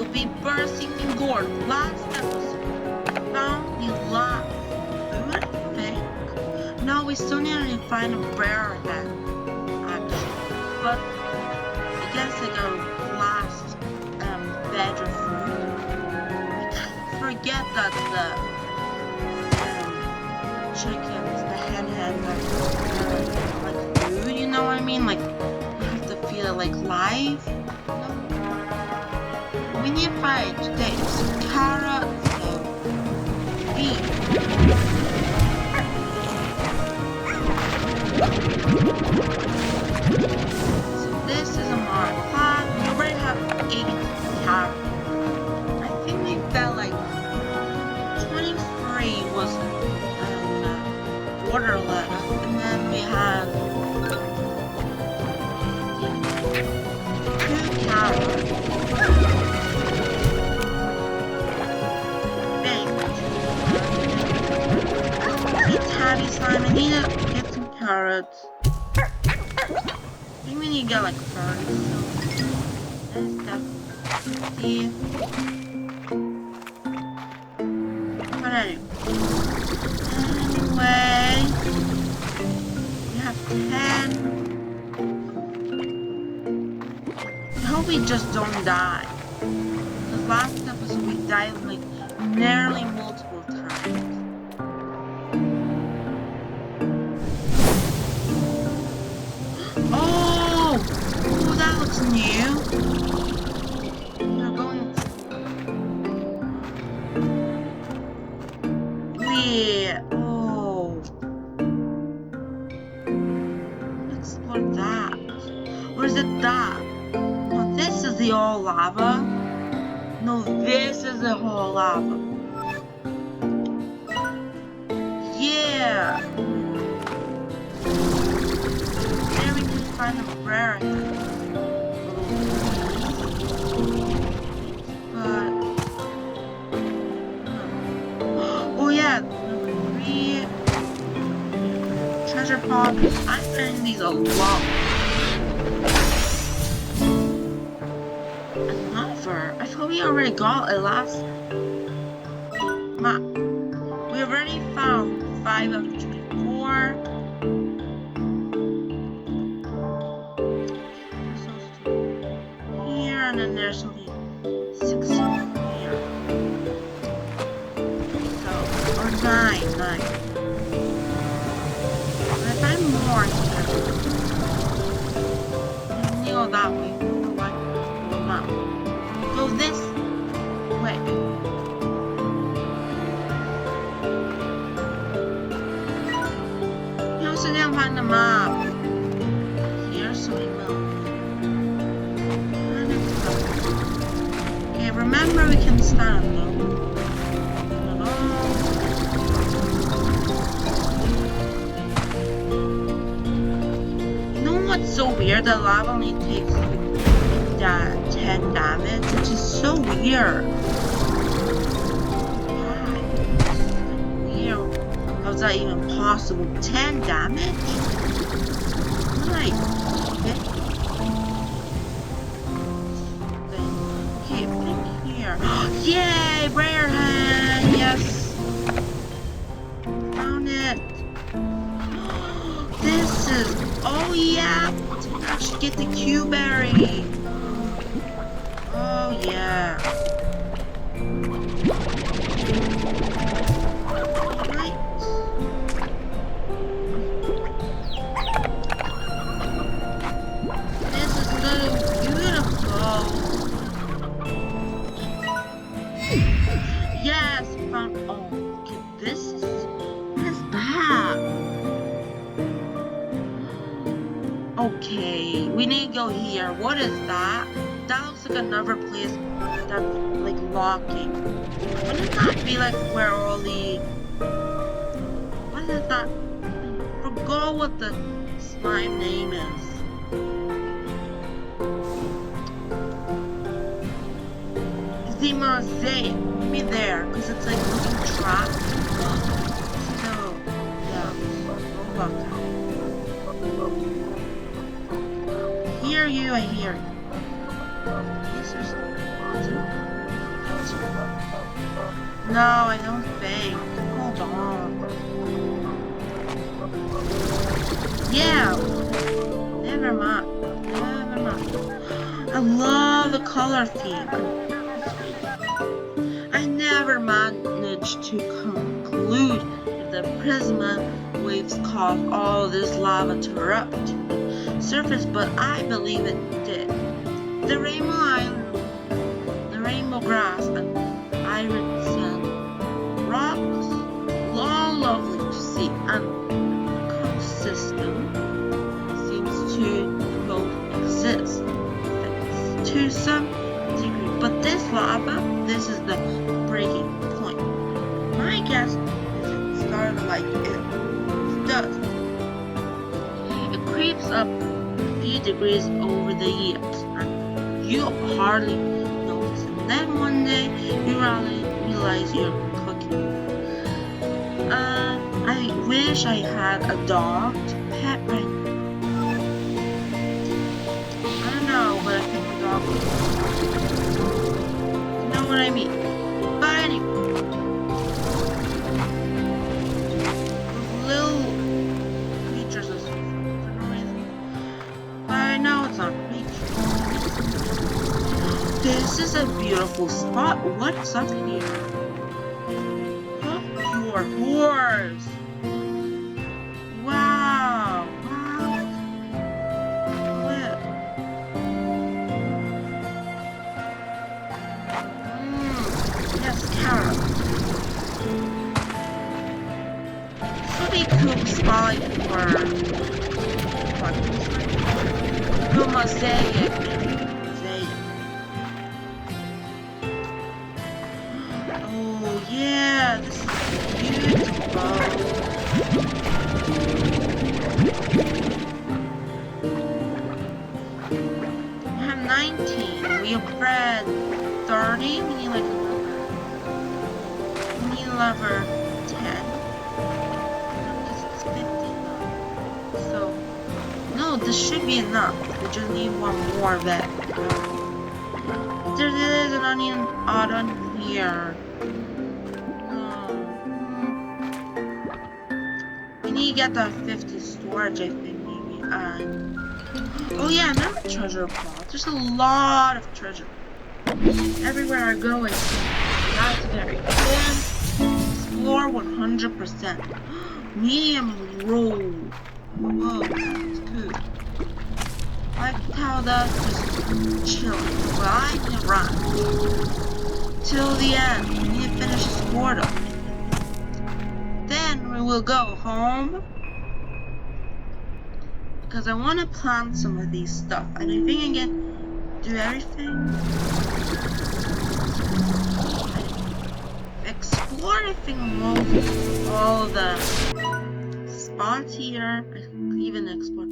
will be bursting in gordo. Last episode, found the lot food, I think. No, we still need to find a bear head, actually. But I guess I got last veg or food. I kind of forget that the chickens, the hen, like food, you know what I mean? Like, you have to feel it like live. We need to find today some carrots and beef. So this is a mark pot. We already have 8 carrots. I think we felt like 23 was water lettuce, and then we have 2 carrots. Tabby slime, I need to get some carrots. I think we need to get like 30, so that's definitely. But anyway, we have 10. I hope we just don't die. The last episode we died like nearly multiple times. Oh, that looks new. We're going. Yeah. Oh. Let's explore that. Or is it that? No, this is the all lava. No, this is the whole lava. Yeah. There we can find a rare head. But oh yeah, number 3 treasure pot. I'm finding these a lot. Another. I thought we already got it last time. We already found 5 of 4. And then there's only 6 here. So, or 9. But if I'm more here, then we go that way. No. Go this way. You also didn't find the map. Here, so we will. Okay, remember we can stand though. You know what's so weird? The lava only takes 10 damage, which is so weird. Why? Weird. How's that even possible? 10 damage? Nice. Yay! Rare hand! Yes! Found it! This is... Oh yeah! I should get the Q-berry! Oh yeah! Right! This is so beautiful! Yes, found. Oh, look at this. What is that? Okay, we need to go here. What is that? That looks like another place that's like locking. Wouldn't that be like where all the. What is that? I forgot what the slime name is. The mosaic. Be there, because it's like looking trapped. So, yeah. Look. Hear you, I hear you. This is awesome. No, I don't think. Hold on. Yeah. Never mind. Never mind. I love the color theme. I never managed to conclude if the prisma waves caused all this lava to erupt to the surface, but I believe it did. The Rainbow Island, the Rainbow Grass, and Iron Sand rocks, all lovely to see, and the coast system seems to both exist to some degree. But this lava, this is the breaking point. My guess is it started like it does. It creeps up a few degrees over the years, and you hardly notice. And then one day, you realize you're cooking. I wish I had a dog to pet right now. I don't know, but I think a dog would be You know what I mean? But anyway, those little creatures are so fun for no reason. But I know it's not creatures. This is a beautiful spot. What's up here? Your horse. Wow. What? Yes, carrot. Should be cool spot for good mosaic. Oh yeah, this is beautiful. I have 19. We have bread 30. We need like we need lever 10. Because it's 50 now. So no, this should be enough. We just need one more of that. There is an onion on here. We need to get the 50 storage, I think, maybe. Oh yeah, another treasure plot. There's a lot of treasure. Everywhere I go, that's very good. Explore 100%. Medium roll. Whoa, that's good. Like how that's just chilling. Well, I need to run till the end. We need to finish this gordo. Then we will go home because I want to plant some of these stuff, and I think I can do everything. Explore, I think, all the spots here. I can even explore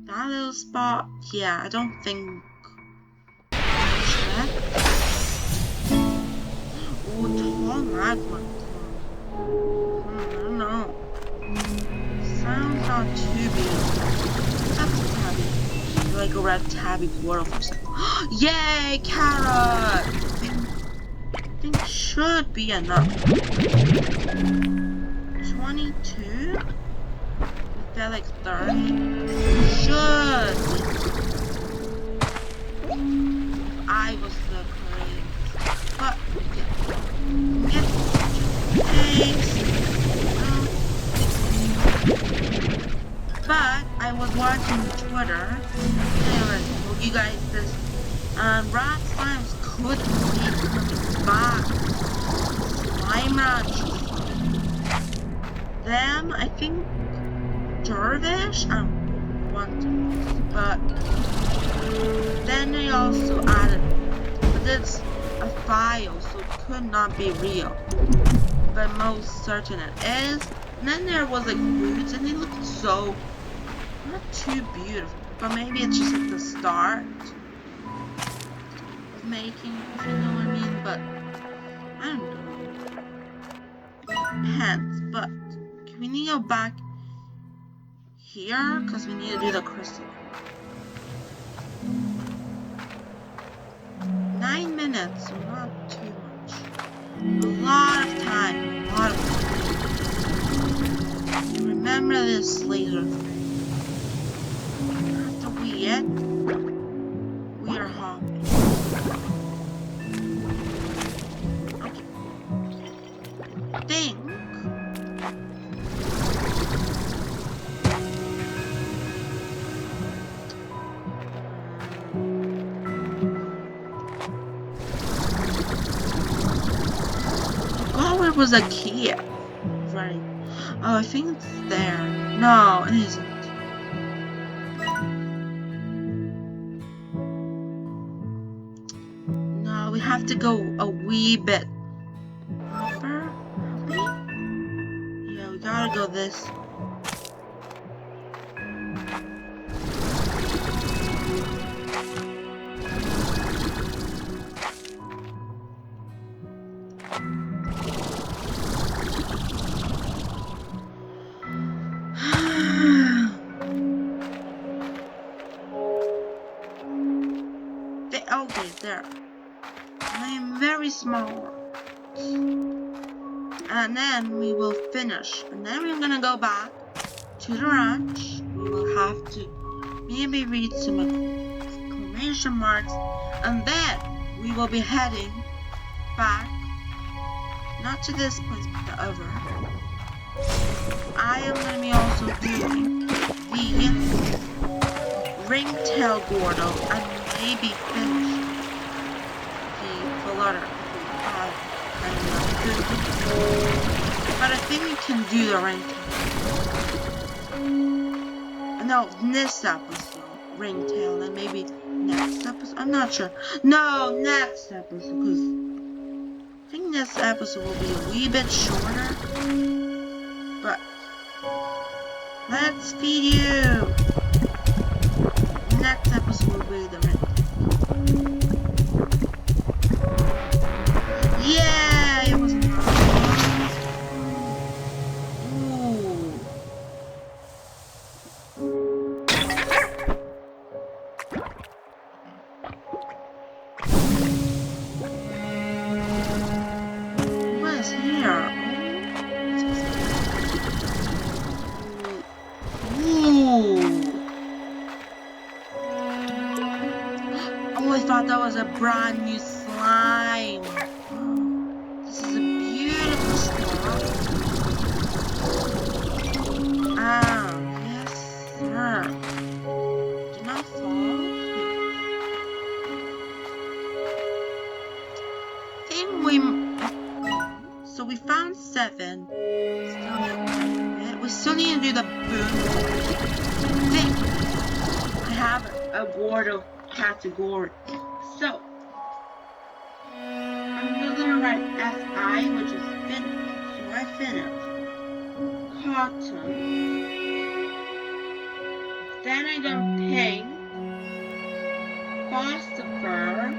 that little spot. Yeah, I don't think. Oh, tall magma. I don't know. Sounds not too beautiful. That's tabby. Like a red tabby dwarf or something. Yay, carrot! I think should be enough. 22? Is that like 30? Should be. I was the crazy. But yeah. Thanks. But I was watching Twitter. I told you guys this. Rat slimes could be coming back. SlimeRancher2. Them, I think, Dervish and but then they also added, but it's a file, so it could not be real. But most certain it is. And then there was like boots, and they looked so not too beautiful, but maybe it's just at the start of making, if you know what I mean. But I don't know. Pants, but we need to go back here because we need to do the crystal. 9 minutes, so not too much. remember this laser thing. After we hit, we are hopping. Okay. Think. Where was a key? Right. Oh, I think it's there. No, it isn't. No, we have to go a wee bit upper. Yeah, we gotta go this. Okay, there. I am very small. And then we will finish. And then we're gonna go back to the ranch. We will have to maybe read some exclamation marks. And then we will be heading back. Not to this place, but the other. I am gonna be also doing the ringtail gordo and maybe finish the flutter. But I think we can do the ringtail. No, this episode, ringtail, and maybe next episode. I'm not sure. No, next episode, because I think this episode will be a wee bit shorter. But let's feed you. Next episode will be the ringtail. Yeah, it was nice. Ooh. What is here? Ooh. Oh, I thought that was a brand new slime. This is a beautiful slime. Ah, yes, sir. Do not fall. So we found 7. We still need to do the boom. I have a gordo category. So I'm gonna write FI, which is finish. So I finished cotton. Then I done pink, phosphor.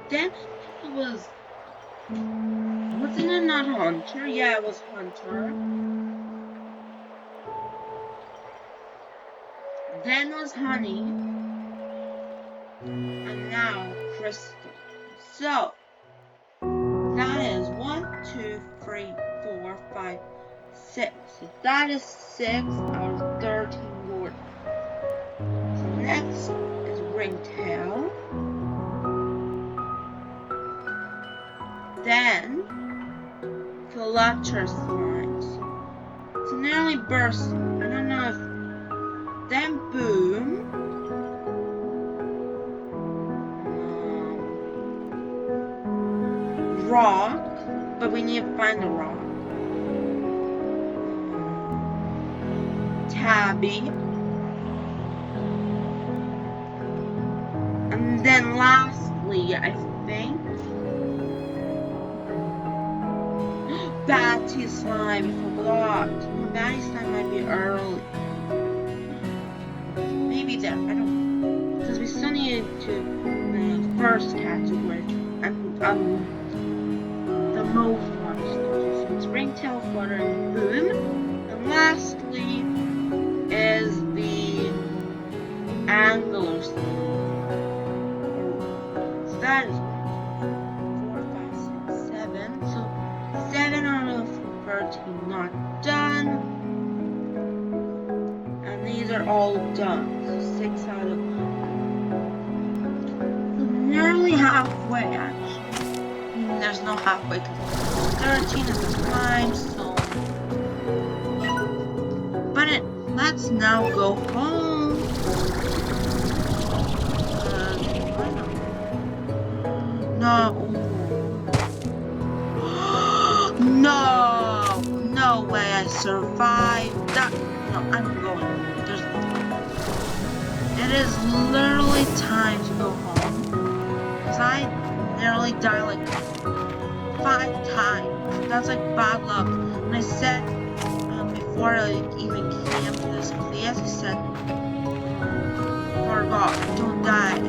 Then it was, wasn't it not hunter? Yeah, it was hunter. Then was honey. And now crystal. So that is 1, 2, 3, 4, 5, 6. So that is 6 out of 13 gordo. So next is ringtail. Then flutter slimes. So nearly burst. I don't know if. Then boom. Rock, but we need to find the rock. Tabby. And then lastly, I think Batty slime. I forgot. Batty slime might be early. Maybe there. I don't know. Because we still need to the first category and the most ones. So it's ringtail, flutter, and boom. And lastly is the angular slime. So that is 4, 5, 6, 7. So 7 out of 13 not done. done. So 6 out of... nearly halfway, actually. There's no halfway, because 13 is the slime, so... But let's now go home. No. No! No way I survived that. No, I'm going. There's no way. It is literally time to go home. Because I nearly died like 5 times. That's like bad luck. And I said, before I even came to this place, I said, forgot, don't die.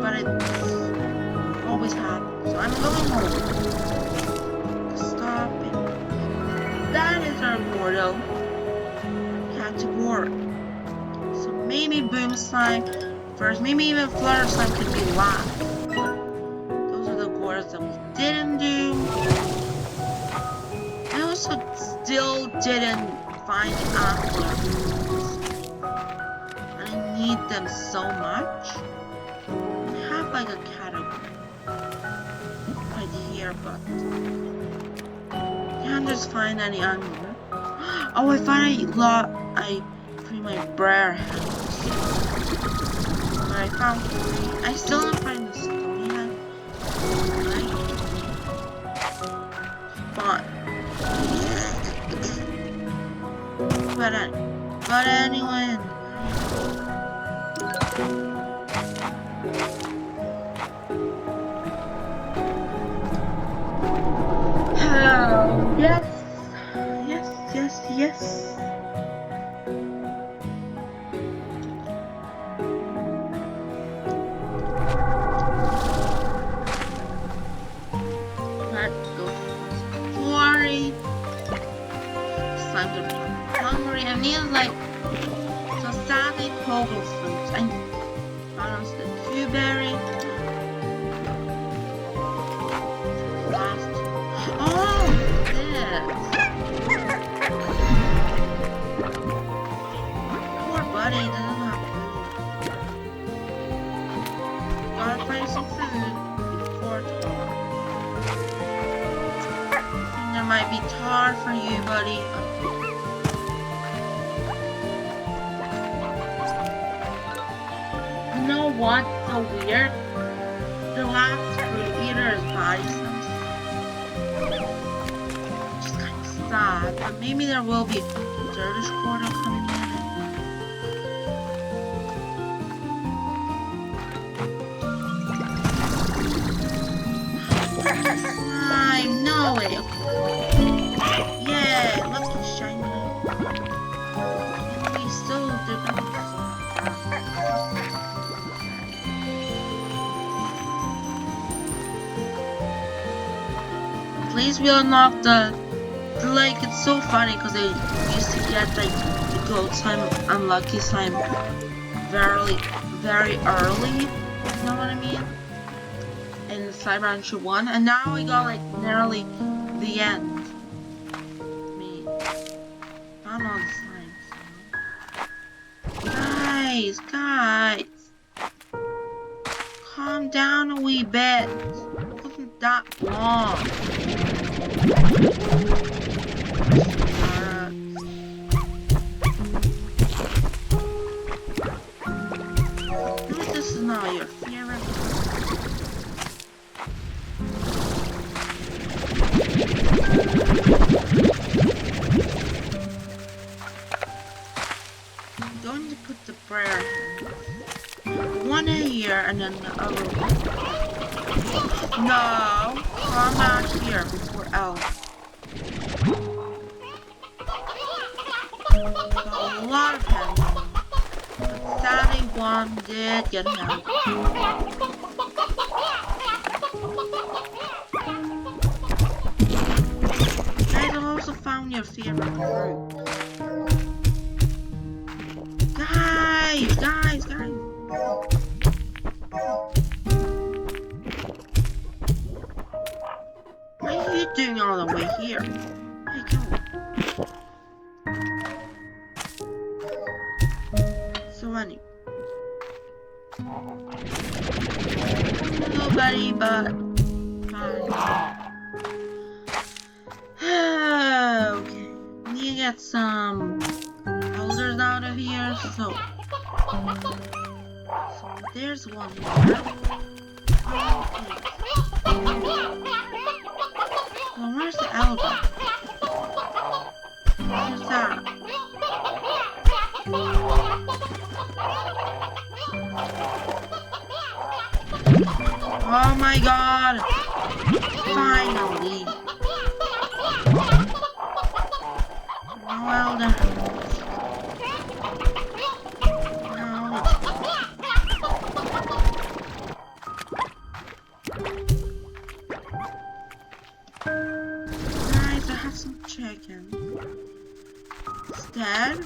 But it's always happens. So I'm going home. Stop it. That is our gordo. We had to work. So maybe boom slime first, maybe even flutter slime could be last. Those are the gordos that we didn't do. I also still didn't find antlers. And I need them so much. I have like a category right here, but can't just find any antler. Oh, I found I free my bear house. But I found 3. I still didn't find the stone yet. Fine. But anyway. Oh, yes. Let's go to the quarry. Slime hungry. I need like so sadly cobblestones. I found the 2 berry. Last. Oh, this. Poor buddy doesn't have food. Gotta find some food before tar. There might be tar for you, buddy. You know what's so weird? The last fruit eater's body seems just kind of sad, but maybe there will be a dirtish gordo coming in. Slime, no way. Yay, look, it's shiny. We still do that. At least we unlocked the like, it's so funny because they used to get like the gold slime, unlucky slime very early, you know what I mean? In SlimeRancher2, and now we got like nearly the end. I mean, I'm on slimes. Guys, calm down a wee bit. It wasn't that long. This is not your favorite. I'm going to put the prayer one in here and then the other one. No, come back here before else. A lot of them. But sadly, one did get him. Guys, I also found your favorite fruit. Guys. What are you doing all the way here? Hey, go. honey. Nobody but fine. Okay, need to get some elders out of here. So there's one more. Well, where's the elder? Where's that? Oh my god! Finally! No elder. No. Guys, I have some chicken. Instead,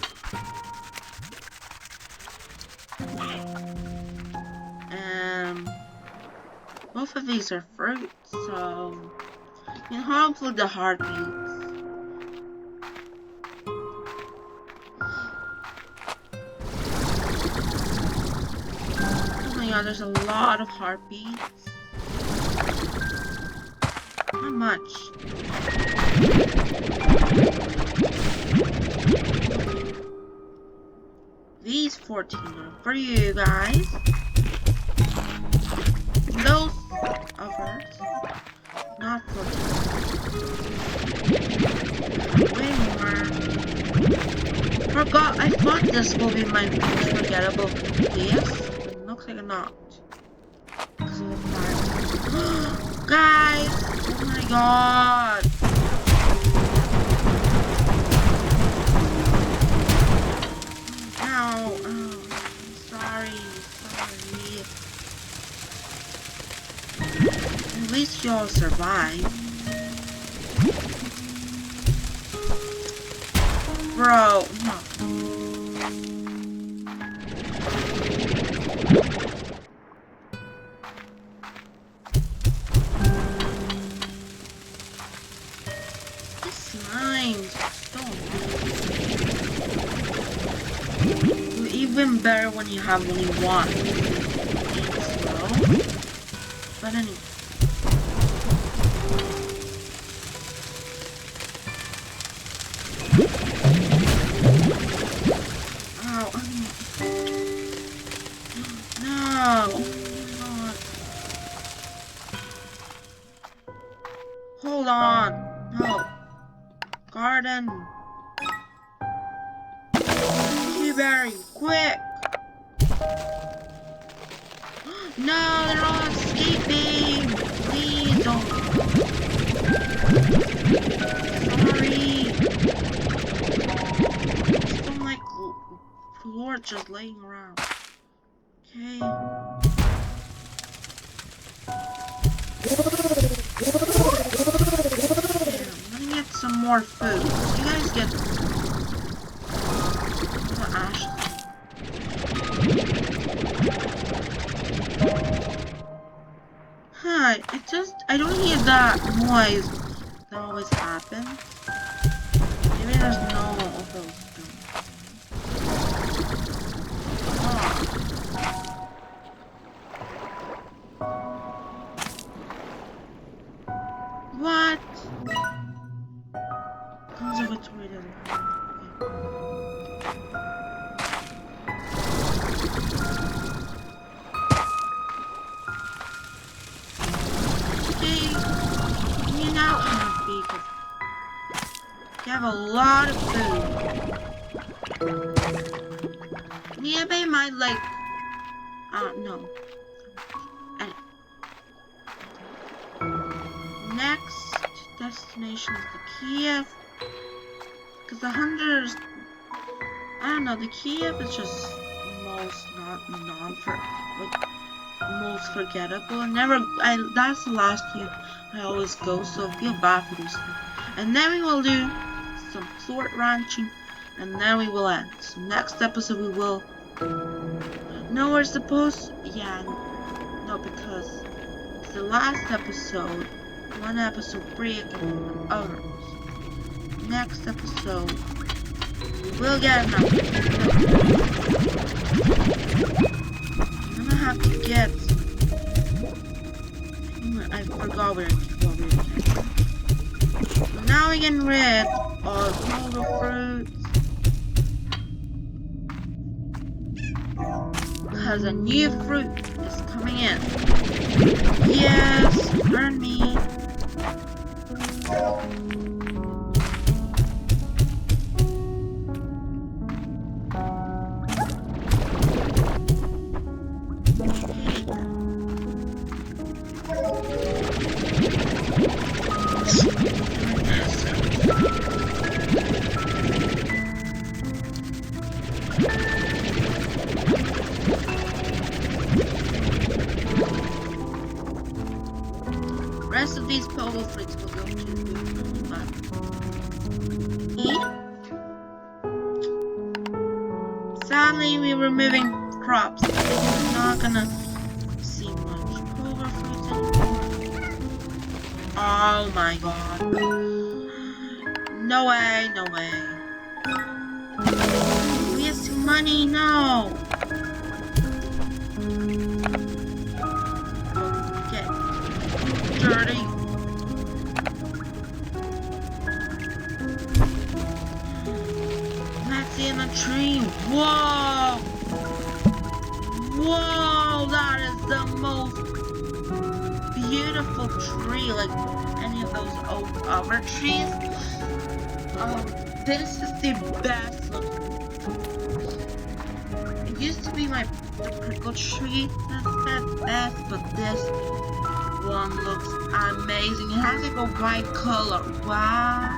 both of these are fruits, so you can hopefully the heartbeats. Oh my god, there's a lot of heartbeats. How much? These 14 are for you guys. Those others, not 14. Way more. Forgot, I thought this will be my most forgettable DS, but looks like not. Because of the fire. Guys! Oh my god! Ow, oh, sorry. At least y'all survive. Bro, no. This slime's so annoying. Even better when you have only one. Slow. But anyway. Ow. No. Oh my god. Hold on. No. Garden. Berry, quick. No, they're all escaping. Please don't. Sorry. Just don't like floor just laying around. Okay. I'm gonna get some more food. You guys get the ash. Hi, I don't hear that noise that always happens. Maybe there's no of those things. What? Conservatory. Okay. You now happy because you have a lot of food. Nearby might like no. Next destination is the Kiev. Because the hunters, I don't know, the Kiev is just most most forgettable. That's the last Kiev I always go, so feel bad for these things. And then we will do some sword ranching, and then we will end. So next episode we will. No, we're supposed. Yeah, no, because it's the last episode. One episode break and others. Next episode, we will get another. rid of all the fruits. Because a new fruit is coming in. Yes, burn me. Rest of these pogo fruits will go to eat. Sadly, we're removing crops. We're not gonna see much pogo fruits anymore. Oh my god. No way, no way. Wasting money, no. Dirty. Let's see in the tree. Whoa! Whoa! That is the most beautiful tree. Like any of those other trees. This is the best looking. It used to be the prickle tree. That's the best, but this one looks amazing. It has like a white color. Wow.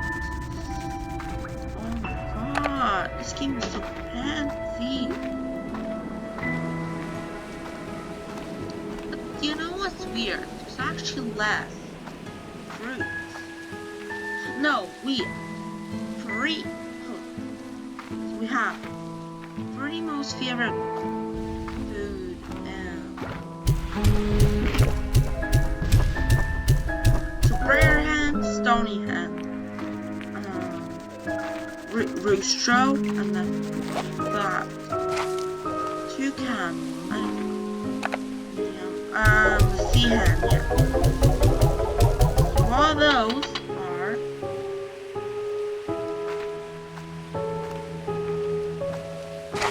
Oh my god. This game is so fancy. But you know what's weird? There's actually less fruits. No, wheat. Free. So we have 30 most favorite food and rare hand, stony hand, roostro, and then that toucan, sea hand. Yeah. So all those are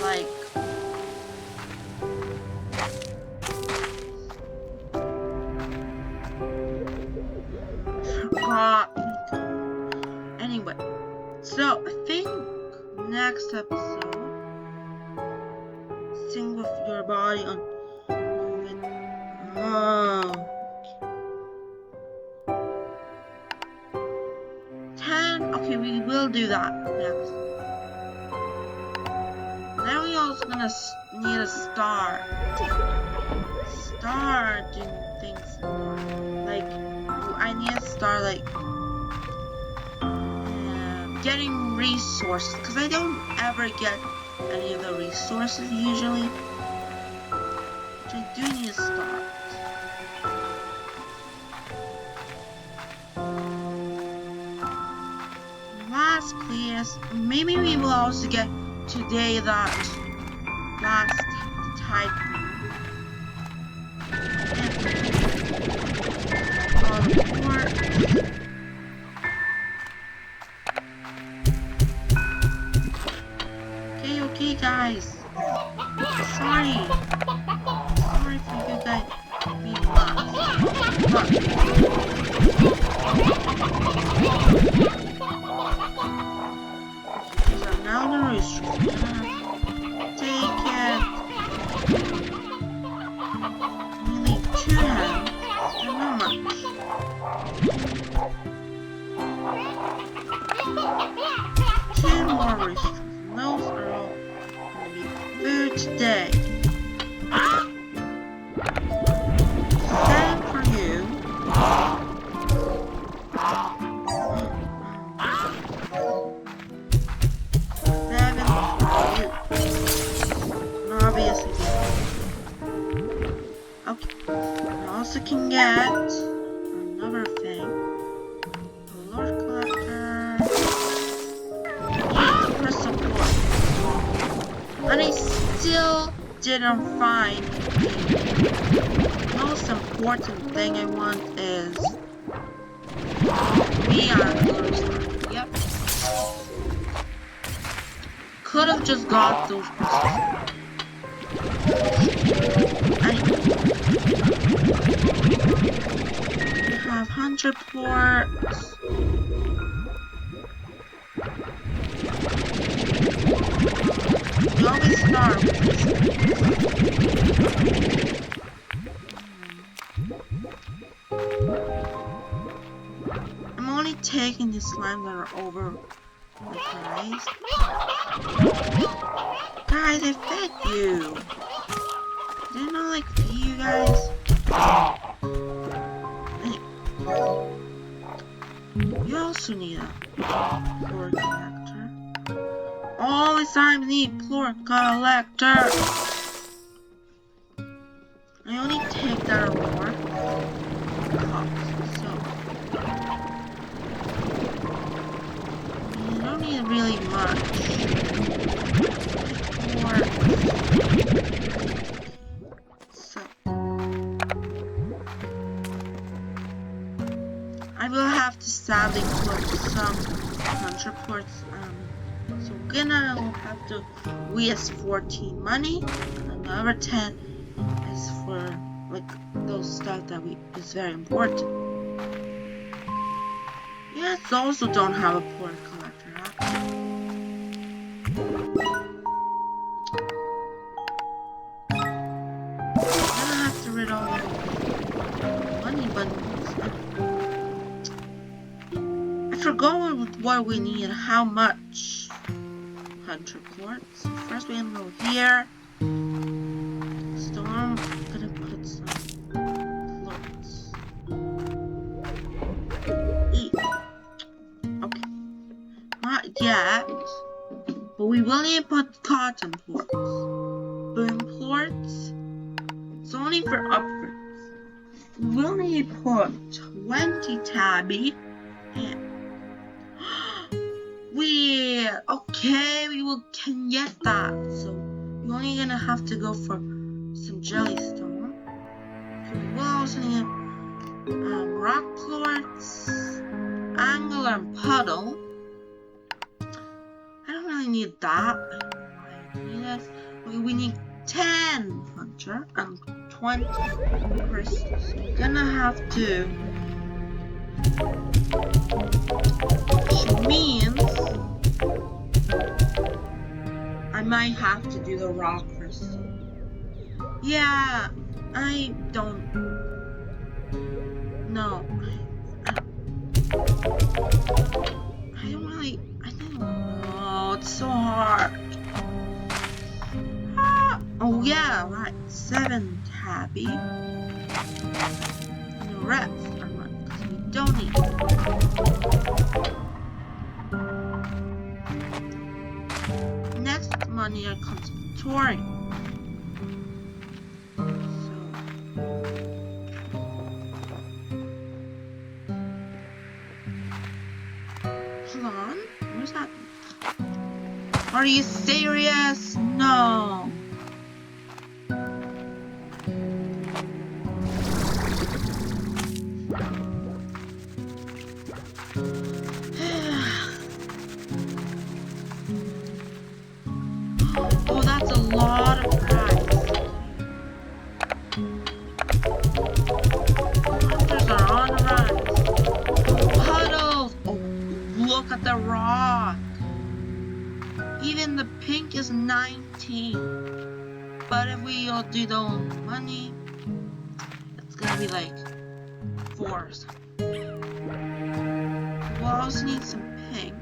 like anyway, so I think next episode, sing with your body on moving. Oh. 10. Okay, we will do that next. Now we also gonna need a star. Star doing things like I need a star like getting resources, because I don't ever get any of the resources usually, which I do need a star. Last please, maybe we will also get today that last type. Okay guys, sorry for you guys being lost, but so now the rooster, take it, only 2 hands, and not much. Two more roosters, those are all food today. Same for you. 7 for you. And obviously. Okay. I also can get another thing. A Lord Collector. Crystal Quartz. And I still didn't find the most important thing I want is me on the Yep. Could have just got those crystals. Anyway. We have 100 ports. We always start with this. I'm only taking the slimes that are over the price. Guys, I fed you. Didn't I like feed you guys? You also need a floor collector. All the slimes need floor collector. I only take that more cups, so you don't need really much. So I will have to sadly put some 100 ports. So gonna will have to waste 14 money, and another 10 is for like those stuff that is very important. Yes, also don't have a port collector actually. I'm gonna have to rid all the money buttons. I forgot what we need, how much. 100 ports. First we're gonna go here. Storm, I'm gonna put some floats. Okay. Not yet. But we will need to put cotton ports. Boom ports. It's only for upgrades. We will need to put 20 tabby. And we can get that. So we're only gonna have to go for some jellystone. So we will also need rock plorts, angular and puddle. I don't really need that. We need 10 hunter and 20 crystals. So we're gonna have to, which means I might have to do the rock crystal. Yeah, I don't know. I don't know. It's so hard. Oh yeah, right. 7 tabby. And the rest are money because we don't need it. Next money comes from touring. Where's that? Are you serious? No. Oh, that's a lot of price. Hunters are on the rise. Puddles. Oh, look at the rock. Even the pink is 19. But if we all do the own money, it's gonna be like 4 or something. We'll also need some pink.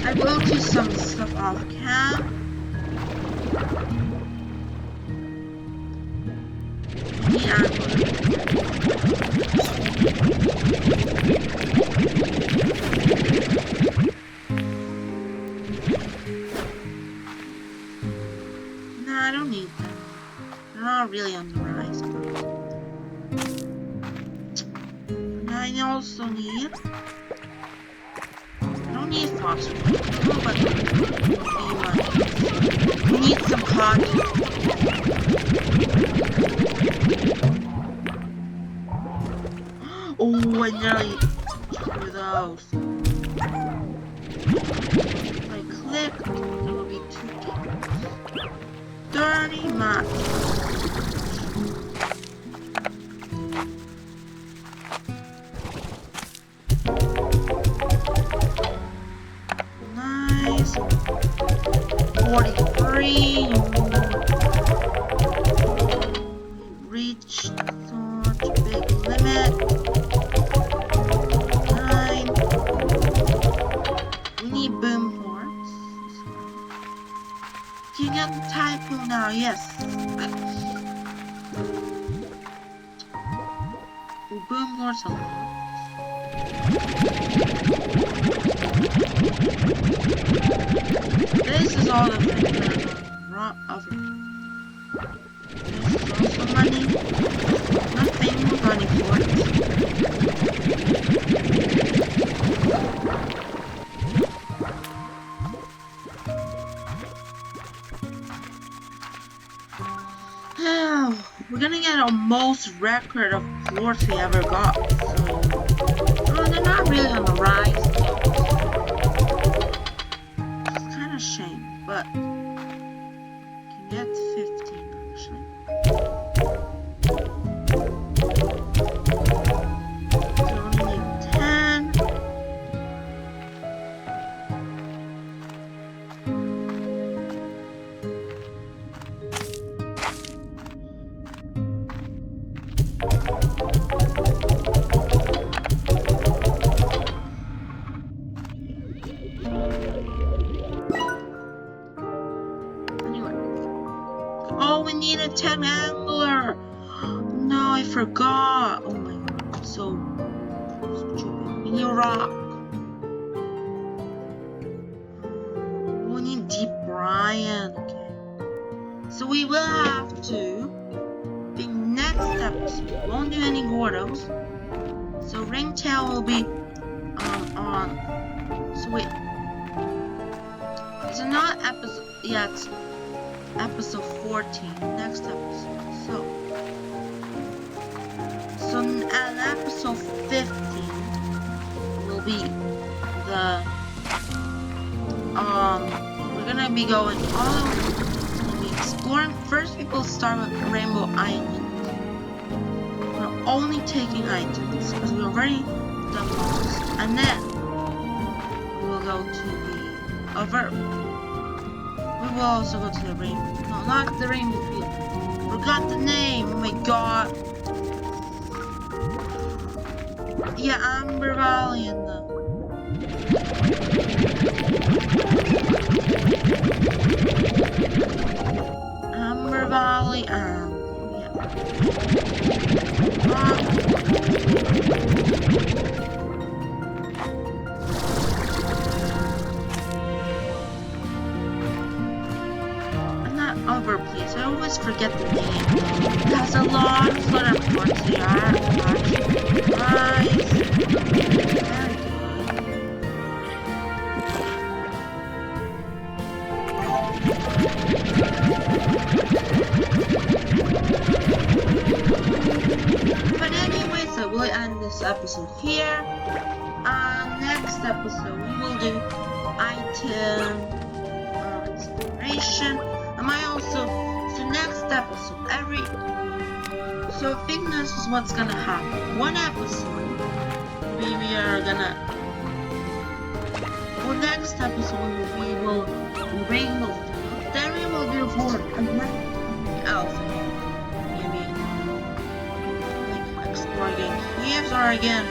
I will do some stuff off cam. Nah, I don't need them. They're not really on the rise. And I also need need phosphorus. No, but we need some cotton. Oh, I nearly threw those. If I click, it will be 2 gigs. 30 max. Nice. 43. Reached such a big limit. 9. We need boom ports. Can you get the typo now? Yes. Boom ports a lot. This is all of the raw oven. This is also money. Nothing we're running for it. We're gonna get a most record of floors we ever got. So, they're not really on the rise. It's kind of shame, but can get 15 actually. So only need 10. Oh, we need a 10 angler. No, I forgot. Oh my god, I'm so stupid. We need a rock. We need deep brine. Okay. So we will have to. The next episode, we won't do any gordos. So ringtail will be on. So wait. So not episode. Yeah, it's episode 14, next episode. So at episode 15 will be the we're gonna be going all over. We'll be exploring. First, we will start with Rainbow Island. We're only taking items because we already done most, and then we will go to the other. We will also go to the rainbow. No, not the rainbow field. Forgot the name. Oh my god. Yeah, Amber Valley and the. Amber Valley and. Other place. I always forget the name. It has a lot of flutter ports here. Nice. Very good. But anyways, I will end this episode here. Next episode we will do item exploration. So next episode, so I think this is what's gonna happen. One episode, we are gonna, for next episode, we will rainbow, then we will do for something else. Maybe, like, exploring caves, or again,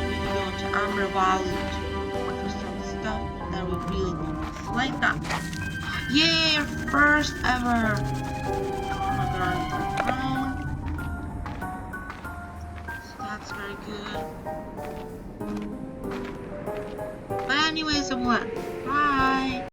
we can go to Amber Valley to look for some stuff that we really want. Like that. Yay, first ever! Oh my god. So that's very good. But anyways, I'm what? Bye!